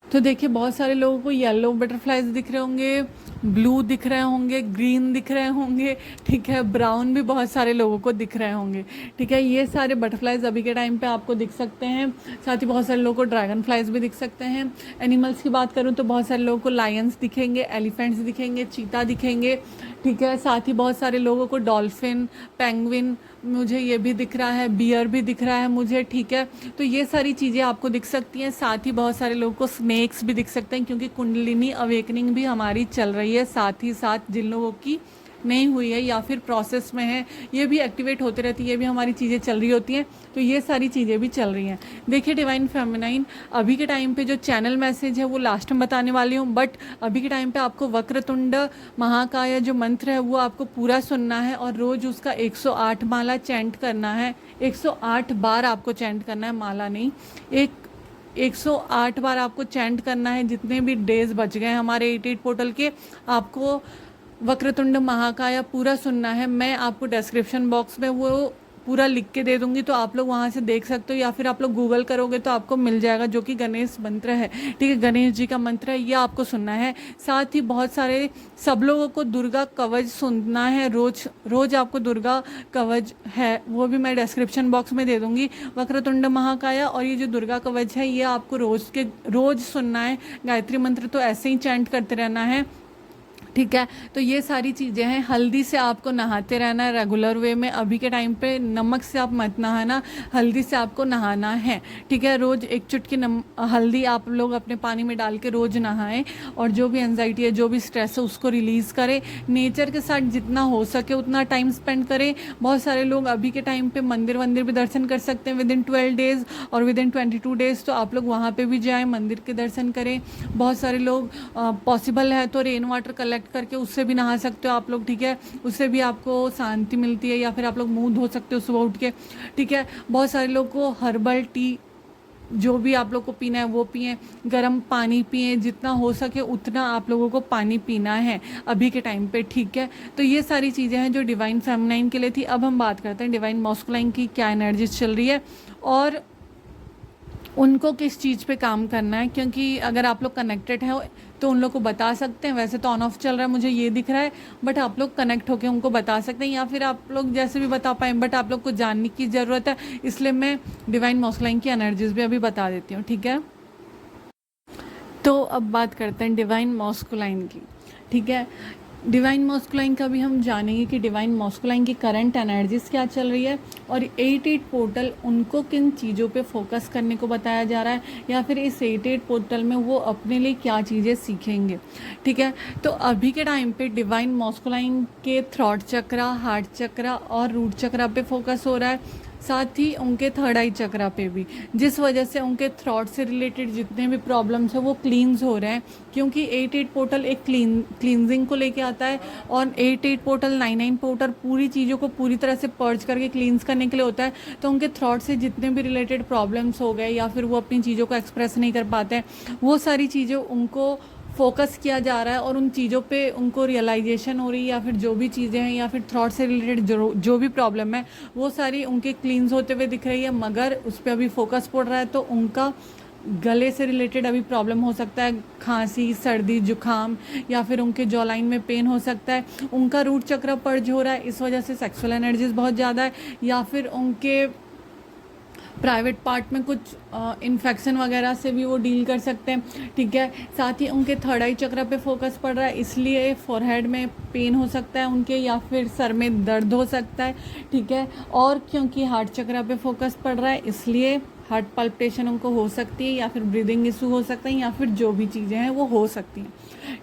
S1: तो देखिए बहुत सारे लोगों को येलो बटरफ्लाइज दिख रहे होंगे, ब्लू दिख रहे होंगे, ग्रीन दिख रहे होंगे। ठीक है, ब्राउन भी बहुत सारे लोगों को दिख रहे होंगे। ठीक है, ये सारे बटरफ्लाइज अभी के टाइम पे आपको दिख सकते हैं। साथ ही बहुत सारे लोगों को ड्रैगन फ्लाइज भी दिख सकते हैं। एनिमल्स की बात करूँ तो बहुत सारे लोगों को लायंस दिखेंगे, एलिफेंट्स दिखेंगे, चीता दिखेंगे। ठीक है, साथ ही बहुत सारे लोगों को डॉल्फिन, पेंगुइन, मुझे ये भी दिख रहा है, बियर भी दिख रहा है मुझे। ठीक है, तो ये सारी चीज़ें आपको दिख सकती हैं। साथ ही बहुत सारे लोगों को स्नेक्स भी दिख सकते हैं, क्योंकि कुंडलिनी अवेकनिंग भी हमारी चल रही है। साथ ही साथ जिन लोगों की नहीं हुई है या फिर प्रोसेस में है, ये भी एक्टिवेट होते रहती है, ये भी हमारी चीज़ें चल रही होती हैं। तो ये सारी चीज़ें भी चल रही हैं। देखिए डिवाइन फेमिनाइन, अभी के टाइम पे जो चैनल मैसेज है वो लास्ट में बताने वाली हूँ, बट अभी के टाइम पे आपको वक्रतुंड महाकाय जो मंत्र है वो आपको पूरा सुनना है, और रोज़ उसका 108 माला चैंट करना है। 108 बार आपको चैंट करना है, माला नहीं, 108 बार आपको चैंट करना है। जितने भी डेज बच गए हैं हमारे 88 पोर्टल के, आपको वक्रतुंड महाकाय पूरा सुनना है। मैं आपको डिस्क्रिप्शन बॉक्स में वो पूरा लिख के दे दूंगी, तो आप लोग वहाँ से देख सकते हो, या फिर आप लोग गूगल करोगे तो आपको मिल जाएगा, जो कि गणेश मंत्र है। ठीक है, गणेश जी का मंत्र है, ये आपको सुनना है। साथ ही बहुत सारे सब लोगों को दुर्गा कवच सुनना है। रोज रोज आपको दुर्गा कवच है, वो भी मैं डिस्क्रिप्शन बॉक्स में दे दूंगी। वक्रतुंड महाकाय और ये जो दुर्गा कवच है ये आपको रोज सुनना है। गायत्री मंत्र तो ऐसे ही चैंट करते रहना है। ठीक है, तो ये सारी चीज़ें हैं। हल्दी से आपको नहाते रहना है रेगुलर वे में। अभी के टाइम पे नमक से आप मत नहाना, हल्दी से आपको नहाना है। ठीक है, रोज़ एक चुटकी हल्दी आप लोग अपने पानी में डाल के रोज़ नहाएं, और जो भी एंजाइटी है, जो भी स्ट्रेस है, उसको रिलीज़ करें। नेचर के साथ जितना हो सके उतना टाइम स्पेंड करें। बहुत सारे लोग अभी के टाइम पे मंदिर भी दर्शन कर सकते हैं विद इन 12 डेज़ और विद इन 22 डेज़, तो आप लोग वहाँ पर भी जाएँ, मंदिर के दर्शन करें। बहुत सारे लोग पॉसिबल है तो रेन वाटर कलेक्ट करके उससे भी नहा सकते हो आप लोग। ठीक है, उससे भी आपको शांति मिलती है, या फिर आप लोग मुंह धो सकते हो सुबह उठ के। ठीक है, बहुत सारे लोग को हर्बल टी, जो भी आप लोग को पीना है वो पिए, गर्म पानी पिए, जितना हो सके उतना आप लोगों को पानी पीना है अभी के टाइम पे। ठीक है, तो ये सारी चीज़ें हैं जो डिवाइन फेमिनाइन के लिए थी। अब हम बात करते हैं डिवाइन मॉस्कुलाइन की क्या एनर्जीज चल रही है और उनको किस चीज़ पे काम करना है। क्योंकि अगर आप लोग कनेक्टेड हैं तो उन लोग को बता सकते हैं। वैसे तो ऑन ऑफ चल रहा है, मुझे ये दिख रहा है, बट आप लोग कनेक्ट होकर उनको बता सकते हैं, या फिर आप लोग जैसे भी बता पाएँ, बट आप लोग को जानने की ज़रूरत है, इसलिए मैं डिवाइन मॉस्कुलाइन की एनर्जीज भी अभी बता देती हूँ। ठीक है, तो अब बात करते हैं डिवाइन मॉस्कुलाइन की। ठीक है, डिवाइन मॉस्कुलाइन का भी हम जानेंगे कि डिवाइन मॉस्कुलाइन की करंट एनर्जीज क्या चल रही है, और 88 पोर्टल उनको किन चीज़ों पे फोकस करने को बताया जा रहा है, या फिर इस 88 पोर्टल में वो अपने लिए क्या चीज़ें सीखेंगे। ठीक है, तो अभी के टाइम पे डिवाइन मॉस्कुलाइन के थ्रॉट चक्रा, हार्ट चक्रा और रूट चक्रा पे फोकस हो रहा है। साथ ही उनके थर्ड आई चक्रा पे भी, जिस वजह से उनके थ्रॉट से रिलेटेड जितने भी प्रॉब्लम्स हैं वो क्लींस हो रहे हैं, क्योंकि 88 पोर्टल एक क्लींजिंग को लेके आता है, और 88 पोर्टल 99 पोर्टल पूरी चीज़ों को पूरी तरह से पर्ज करके क्लींस करने के लिए होता है। तो उनके थ्रॉट से जितने भी रिलेटेड प्रॉब्लम्स हो गए या फिर वो अपनी चीज़ों को एक्सप्रेस नहीं कर पाते हैं, वो सारी चीज़ें उनको फोकस किया जा रहा है और उन चीज़ों पे उनको रियलाइजेशन हो रही है, या फिर जो भी चीज़ें हैं या फिर थॉट से रिलेटेड जो भी प्रॉब्लम है वो सारी उनके क्लींस होते हुए दिख रही है। मगर उस पर अभी फोकस पड़ रहा है, तो उनका गले से रिलेटेड अभी प्रॉब्लम हो सकता है, खांसी, सर्दी, जुकाम, या फिर उनके जॉ लाइन में पेन हो सकता है। उनका रूट चक्र पर्ज हो रहा है, इस वजह से सेक्सुअल एनर्जीज बहुत ज़्यादा है, या फिर उनके प्राइवेट पार्ट में कुछ इन्फेक्शन वगैरह से भी वो डील कर सकते हैं। ठीक है, साथ ही उनके थर्ड आई चक्र पे फोकस पड़ रहा है, इसलिए फोरहेड में पेन हो सकता है उनके, या फिर सर में दर्द हो सकता है। ठीक है, और क्योंकि हार्ट चक्र पे फोकस पड़ रहा है, इसलिए हार्ट पल्पिटेशन उनको हो सकती है, या फिर ब्रीदिंग इशू हो सकता है, या फिर जो भी चीज़ें हैं वो हो सकती हैं।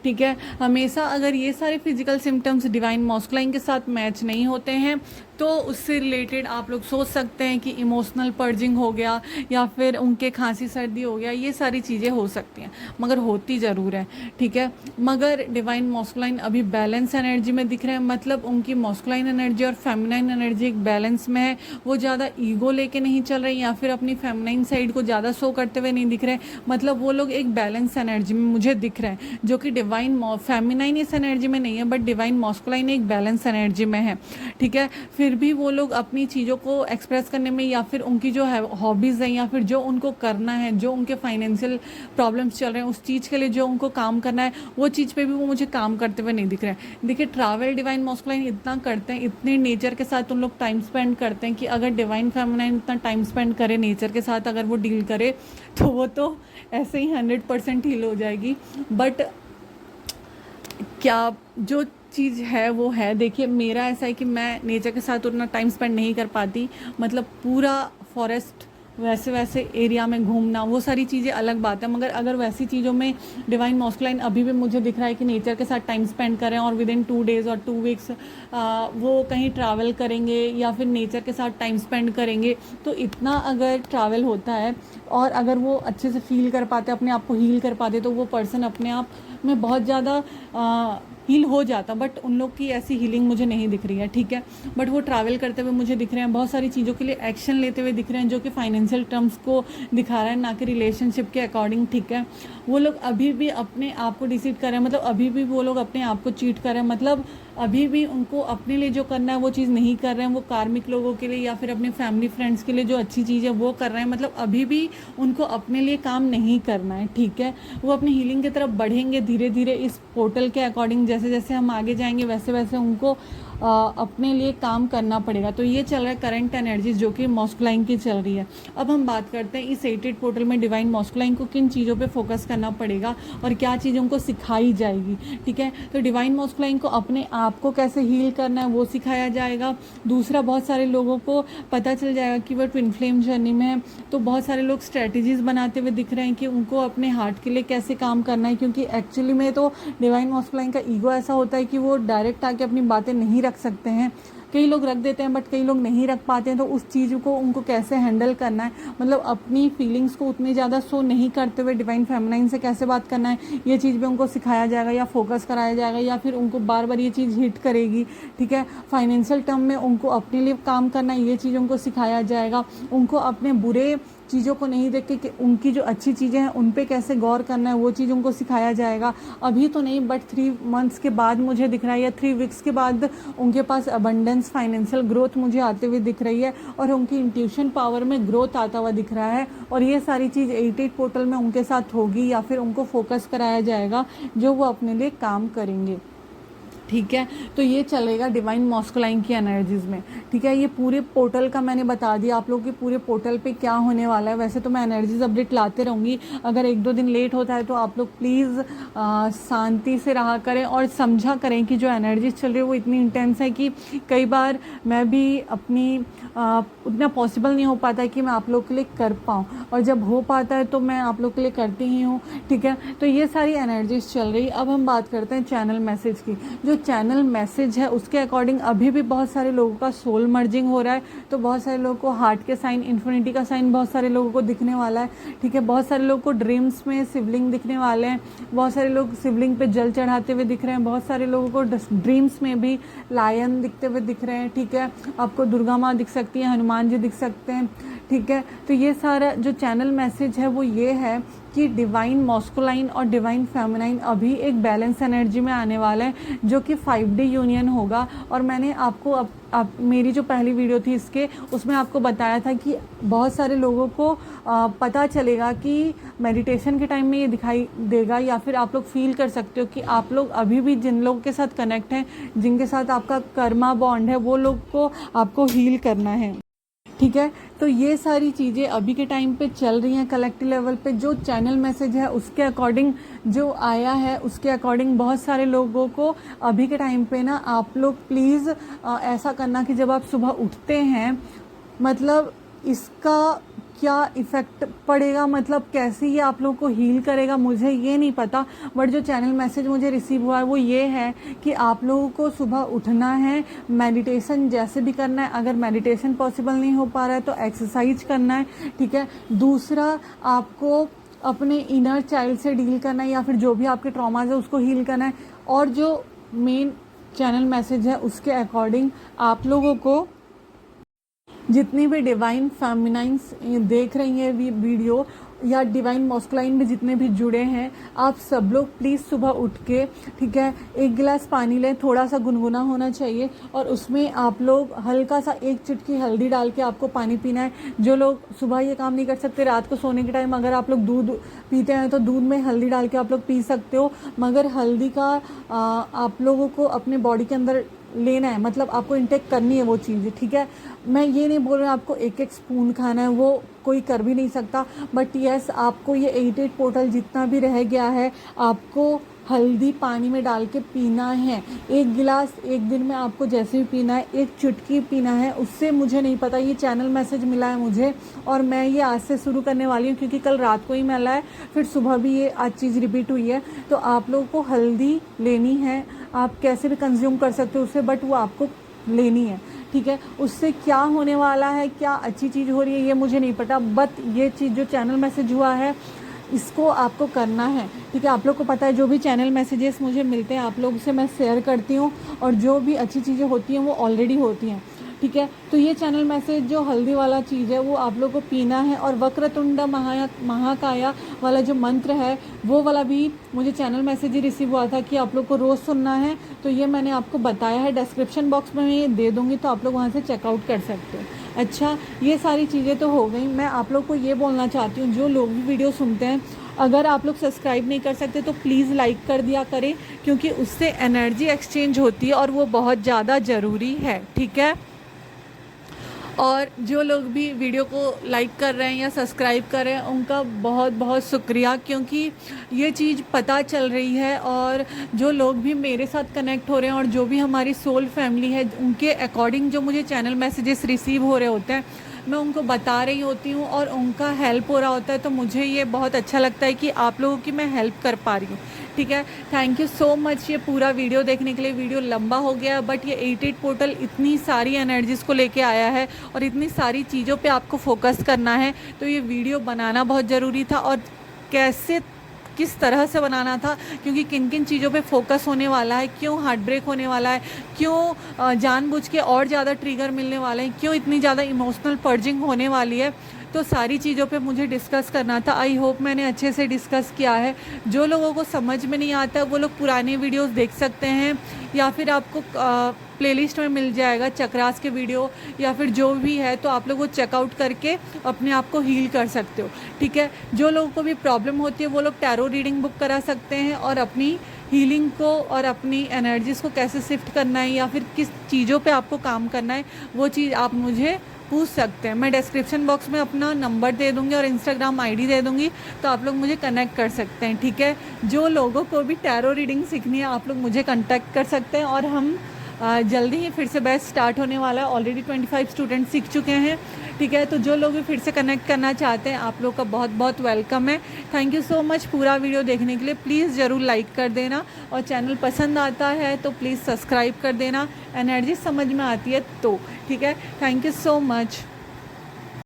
S1: ठीक है, हमेशा अगर ये सारे फिजिकल सिम्टम्स डिवाइन मॉस्कुलाइन के साथ मैच नहीं होते हैं, तो उससे रिलेटेड आप लोग सोच सकते हैं कि इमोशनल पर्जिंग हो गया, या फिर उनके खांसी सर्दी हो गया, ये सारी चीज़ें हो सकती हैं, मगर होती ज़रूर है। ठीक है, मगर डिवाइन मॉस्कुलाइन अभी बैलेंस एनर्जी में दिख रहे हैं, मतलब उनकी मॉस्कुलाइन एनर्जी और फेमिनाइन एनर्जी एक बैलेंस में है। वो ज़्यादा ईगो लेके नहीं चल रहे, या फिर अपनी फेमिनाइन साइड को ज़्यादा शो करते हुए नहीं दिख रहे, मतलब वो लोग एक बैलेंस एनर्जी में मुझे दिख रहे हैं, जो कि डिवाइन फेमिनाइन इस एनर्जी में नहीं है, बट डिवाइन मॉस्कुलाइन एक बैलेंस एनर्जी में है। ठीक है, फिर भी वो लोग अपनी चीज़ों को एक्सप्रेस करने में, या फिर उनकी जो है हॉबीज़ हैं, या फिर जो उनको करना है, जो उनके फाइनेंशियल प्रॉब्लम्स चल रहे हैं उस चीज़ के लिए जो उनको काम करना है, वो चीज़ पे भी वो मुझे काम करते हुए नहीं दिख रहे हैं। देखिए, ट्रैवल डिवाइन मॉस्कुलाइन इतना करते हैं, इतने नेचर के साथ उन लोग टाइम स्पेंड करते हैं, कि अगर डिवाइन फेमिनाइन इतना टाइम स्पेंड करे नेचर के साथ, अगर वो डील करे, तो वो तो ऐसे ही 100% हील हो जाएगी। बट क्या जो चीज़ है वो है, देखिए मेरा ऐसा है कि मैं नेचर के साथ उतना टाइम स्पेंड नहीं कर पाती, मतलब पूरा फॉरेस्ट वैसे एरिया में घूमना, वो सारी चीज़ें अलग बात है, मगर अगर वैसी चीज़ों में डिवाइन मॉस्कुलाइन अभी भी मुझे दिख रहा है कि नेचर के साथ टाइम स्पेंड करें, और विद इन 2 डेज़ और 2 वीक्स वो कहीं ट्रैवल करेंगे, या फिर नेचर के साथ टाइम स्पेंड करेंगे, तो इतना अगर ट्रैवल होता है और अगर वो अच्छे से फील कर पाते, अपने आप को हील कर पाते, तो वो पर्सन अपने आप में बहुत ज़्यादा हील हो जाता। बट उन लोग की ऐसी हीलिंग मुझे नहीं दिख रही है। ठीक है, बट वो ट्रैवल करते हुए मुझे दिख रहे हैं, बहुत सारी चीज़ों के लिए एक्शन लेते हुए दिख रहे हैं, जो कि फाइनेंशियल टर्म्स को दिखा रहा है, ना कि रिलेशनशिप के अकॉर्डिंग। ठीक है, वो लोग अभी भी अपने आप को डिसीड कर रहे हैं, मतलब अभी भी वो लोग अपने आप को चीट कर रहे हैं, मतलब अभी भी उनको अपने लिए जो करना है वो चीज़ नहीं कर रहे हैं, वो कार्मिक लोगों के लिए या फिर अपने फैमिली फ्रेंड्स के लिए जो अच्छी चीज़ है वो कर रहे हैं, मतलब अभी भी उनको अपने लिए काम नहीं करना है। ठीक है, वो अपनी हीलिंग की तरफ बढ़ेंगे धीरे धीरे इस पोर्टल के अकॉर्डिंग, जैसे जैसे हम आगे जाएंगे वैसे वैसे उनको अपने लिए काम करना पड़ेगा। तो ये चल रहा है करंट एनर्जीज, जो कि मॉस्कुलाइन की चल रही है। अब हम बात करते हैं इस 88 पोर्टल में डिवाइन मॉस्कुलाइन को किन चीज़ों पे फोकस करना पड़ेगा और क्या चीज़ उनको सिखाई जाएगी। ठीक है, तो डिवाइन मॉस्कुलाइन को अपने आप को कैसे हील करना है वो सिखाया जाएगा। दूसरा, बहुत सारे लोगों को पता चल जाएगा कि वो ट्विन फ्लेम जर्नी में है, तो बहुत सारे लोग स्ट्रेटजीज बनाते हुए दिख रहे हैं कि उनको अपने हार्ट के लिए कैसे काम करना है, क्योंकि एक्चुअली में तो डिवाइन मॉस्कुलाइन का ईगो ऐसा होता है कि वो डायरेक्ट आके अपनी बातें नहीं रख सकते हैं। कई लोग रख देते हैं बट कई लोग नहीं रख पाते हैं, तो उस चीज़ को उनको कैसे हैंडल करना है, मतलब अपनी फीलिंग्स को उतनी ज़्यादा शो नहीं करते हुए डिवाइन फेमिनाइन से कैसे बात करना है, ये चीज़ भी उनको सिखाया जाएगा या फोकस कराया जाएगा, या फिर उनको बार बार ये चीज़ हिट करेगी। ठीक है, फाइनेंशियल टर्म में उनको अपने लिए काम करना है, ये चीज़ उनको सिखाया जाएगा। उनको अपने बुरे चीज़ों को नहीं देख के कि उनकी जो अच्छी चीज़ें हैं उन पे कैसे गौर करना है, वो चीज़ उनको सिखाया जाएगा। अभी तो नहीं, बट 3 मंथ्स के बाद मुझे दिख रहा है, या 3 वीक्स के बाद उनके पास अबंडेंस, फाइनेंशियल ग्रोथ मुझे आते हुए दिख रही है, और उनकी इंट्यूशन पावर में ग्रोथ आता हुआ दिख रहा है। और ये सारी चीज़ 88 पोर्टल में उनके साथ होगी, या फिर उनको फोकस कराया जाएगा जो वो अपने लिए काम करेंगे। ठीक है, तो ये चलेगा डिवाइन मॉस्कुलाइन की एनर्जीज़ में। ठीक है, ये पूरे पोर्टल का मैंने बता दिया आप लोगों के पूरे पोर्टल पे क्या होने वाला है। वैसे तो मैं एनर्जीज अपडेट लाते रहूँगी, अगर 1-2 दिन लेट होता है तो आप लोग प्लीज़ शांति से रहा करें और समझा करें कि जो एनर्जीज चल रही है वो इतनी इंटेंस है कि कई बार मैं भी अपनी उतना पॉसिबल नहीं हो पाता है कि मैं आप लोग के लिए कर पाऊँ, और जब हो पाता है तो मैं आप लोग के लिए करती ही हूँ। ठीक है, तो ये सारी एनर्जीज चल रही। अब हम बात करते हैं चैनल मैसेज की। जो चैनल मैसेज है उसके अकॉर्डिंग अभी भी बहुत सारे लोगों का सोल मर्जिंग हो रहा है। तो बहुत सारे लोगों को हार्ट के साइन, इन्फिनिटी का साइन बहुत सारे लोगों को दिखने वाला है, ठीक है। बहुत सारे लोगों को ड्रीम्स में शिवलिंग दिखने वाले हैं, बहुत सारे लोग शिवलिंग पे जल चढ़ाते हुए दिख रहे हैं, बहुत सारे लोगों को ड्रीम्स में भी लायन दिखते हुए दिख रहे हैं, ठीक है। आपको दुर्गा माँ दिख सकती है, हनुमान जी दिख सकते हैं, ठीक है। तो ये सारा जो चैनल मैसेज है वो ये है कि डिवाइन मॉस्कुलाइन और डिवाइन फेमिनाइन अभी एक बैलेंस एनर्जी में आने वाला है, जो कि 5D यूनियन होगा। और मैंने आपको मेरी जो पहली वीडियो थी इसके, उसमें आपको बताया था कि बहुत सारे लोगों को पता चलेगा कि मेडिटेशन के टाइम में ये दिखाई देगा, या फिर आप लोग फील कर सकते हो कि आप लोग अभी भी जिन लोगों के साथ कनेक्ट हैं, जिनके साथ आपका कर्मा बॉन्ड है, वो लोग को आपको हील करना है, ठीक है। तो ये सारी चीज़ें अभी के टाइम पे चल रही हैं कलेक्टिव लेवल पे। जो चैनल मैसेज है उसके अकॉर्डिंग जो आया है, उसके अकॉर्डिंग बहुत सारे लोगों को अभी के टाइम पे ना, आप लोग प्लीज़ ऐसा करना कि जब आप सुबह उठते हैं, मतलब इसका क्या इफ़ेक्ट पड़ेगा, मतलब कैसे ये आप लोगों को हील करेगा मुझे ये नहीं पता, बट जो चैनल मैसेज मुझे रिसीव हुआ है वो ये है कि आप लोगों को सुबह उठना है, मेडिटेशन जैसे भी करना है, अगर मेडिटेशन पॉसिबल नहीं हो पा रहा है तो एक्सरसाइज करना है, ठीक है। दूसरा, आपको अपने इनर चाइल्ड से डील करना है, या फिर जो भी आपके ट्रॉमाज है उसको हील करना है। और जो मेन चैनल मैसेज है उसके अकॉर्डिंग आप लोगों को जितनी भी डिवाइन फेमिनाइंस देख रही हैं वीडियो, या डिवाइन मॉस्कुलाइन में जितने भी जुड़े हैं, आप सब लोग प्लीज़ सुबह उठ के, ठीक है, एक गिलास पानी लें, थोड़ा सा गुनगुना होना चाहिए, और उसमें आप लोग हल्का सा एक चुटकी हल्दी डाल के आपको पानी पीना है। जो लोग सुबह ये काम नहीं कर सकते, रात को सोने के टाइम अगर आप लोग दूध पीते हैं तो दूध में हल्दी डाल के आप लोग पी सकते हो, मगर हल्दी का आप लोगों को अपने बॉडी के अंदर लेना है, मतलब आपको इंटेक करनी है वो चीज़, ठीक है। मैं ये नहीं बोल रहा आपको एक एक स्पून खाना है, वो कोई कर भी नहीं सकता, बट यस आपको ये 88 पोर्टल जितना भी रह गया है आपको हल्दी पानी में डाल के पीना है। एक गिलास एक दिन में आपको जैसे भी पीना है, एक चुटकी पीना है। उससे मुझे नहीं पता, ये चैनल मैसेज मिला है मुझे, और मैं ये आज से शुरू करने वाली हूँ, क्योंकि कल रात को ही मिला है, फिर सुबह भी ये आज चीज़ रिपीट हुई है। तो आप लोगों को हल्दी लेनी है, आप कैसे भी कंज्यूम कर सकते हो उसे, बट वो आपको लेनी है, ठीक है। उससे क्या होने वाला है, क्या अच्छी चीज़ हो रही है ये मुझे नहीं पता, बट ये चीज़ जो चैनल मैसेज हुआ है इसको आपको करना है, ठीक है। आप लोग को पता है जो भी चैनल मैसेजेस मुझे मिलते हैं आप लोग से मैं शेयर करती हूँ, और जो भी अच्छी चीज़ें होती हैं वो ऑलरेडी होती हैं, ठीक है। तो ये चैनल मैसेज जो हल्दी वाला चीज़ है वो आप लोग को पीना है। और वक्रतुंड महाकाया वाला जो मंत्र है वो वाला भी मुझे चैनल मैसेज ही रिसीव हुआ था कि आप लोग को रोज़ सुनना है, तो ये मैंने आपको बताया है, डिस्क्रिप्शन बॉक्स में मैं ये दे दूँगी, तो आप लोग वहाँ से चेकआउट कर सकते हो। अच्छा, ये सारी चीज़ें तो हो गई। मैं आप लोग को ये बोलना चाहती हूँ, जो लोग भी वीडियो सुनते हैं, अगर आप लोग सब्सक्राइब नहीं कर सकते तो प्लीज़ लाइक कर दिया करें, क्योंकि उससे एनर्जी एक्सचेंज होती है और वो बहुत ज़्यादा ज़रूरी है, ठीक है। और जो लोग भी वीडियो को लाइक कर रहे हैं या सब्सक्राइब कर रहे हैं उनका बहुत बहुत शुक्रिया, क्योंकि ये चीज़ पता चल रही है। और जो लोग भी मेरे साथ कनेक्ट हो रहे हैं और जो भी हमारी सोल फैमिली है, उनके अकॉर्डिंग जो मुझे चैनल मैसेजेस रिसीव हो रहे होते हैं मैं उनको बता रही होती हूँ और उनका हेल्प हो रहा होता है, तो मुझे ये बहुत अच्छा लगता है कि आप लोगों की मैं हेल्प कर पा रही हूँ, ठीक है। थैंक यू सो मच ये पूरा वीडियो देखने के लिए। वीडियो लंबा हो गया, बट ये 88 पोर्टल इतनी सारी एनर्जीज़ को लेके आया है और इतनी सारी चीज़ों पे आपको फोकस करना है, तो ये वीडियो बनाना बहुत ज़रूरी था। और कैसे किस तरह से बनाना था, क्योंकि किन किन चीज़ों पे फोकस होने वाला है, क्यों हार्ट ब्रेक होने वाला है, क्यों जानबूझ के और ज़्यादा ट्रिगर मिलने वाले हैं, क्यों इतनी ज़्यादा इमोशनल पर्जिंग होने वाली है, तो सारी चीज़ों पे मुझे डिस्कस करना था। आई होप मैंने अच्छे से डिस्कस किया है। जो लोगों को समझ में नहीं आता वो लोग पुराने वीडियोस देख सकते हैं, या फिर आपको प्लेलिस्ट में मिल जाएगा चक्रास के वीडियो या फिर जो भी है, तो आप लोग वो चेकआउट करके अपने आप को हील कर सकते हो, ठीक है। जो लोगों को भी प्रॉब्लम होती है वो लोग टैरो रीडिंग बुक करा सकते हैं, और अपनी हीलिंग को और अपनी एनर्जीज़ को कैसे शिफ्ट करना है या फिर किस चीज़ों पे आपको काम करना है वो चीज़ आप मुझे पूछ सकते हैं। मैं डिस्क्रिप्शन बॉक्स में अपना नंबर दे दूँगी और इंस्टाग्राम आईडी दे दूँगी, तो आप लोग मुझे कनेक्ट कर सकते हैं, ठीक है। जो लोगों को भी टैरो रीडिंग सीखनी है आप लोग मुझे कॉन्टैक्ट कर सकते हैं, और हम जल्दी ही फिर से बैच स्टार्ट होने वाला है। ऑलरेडी 25 स्टूडेंट सीख चुके हैं, ठीक है। तो जो लोग भी फिर से कनेक्ट करना चाहते हैं, आप लोग का बहुत बहुत वेलकम है। थैंक यू सो मच पूरा वीडियो देखने के लिए। प्लीज़ ज़रूर लाइक कर देना, और चैनल पसंद आता है तो प्लीज़ सब्सक्राइब कर देना, एनर्जी समझ में आती है तो। ठीक है, थैंक यू सो मच।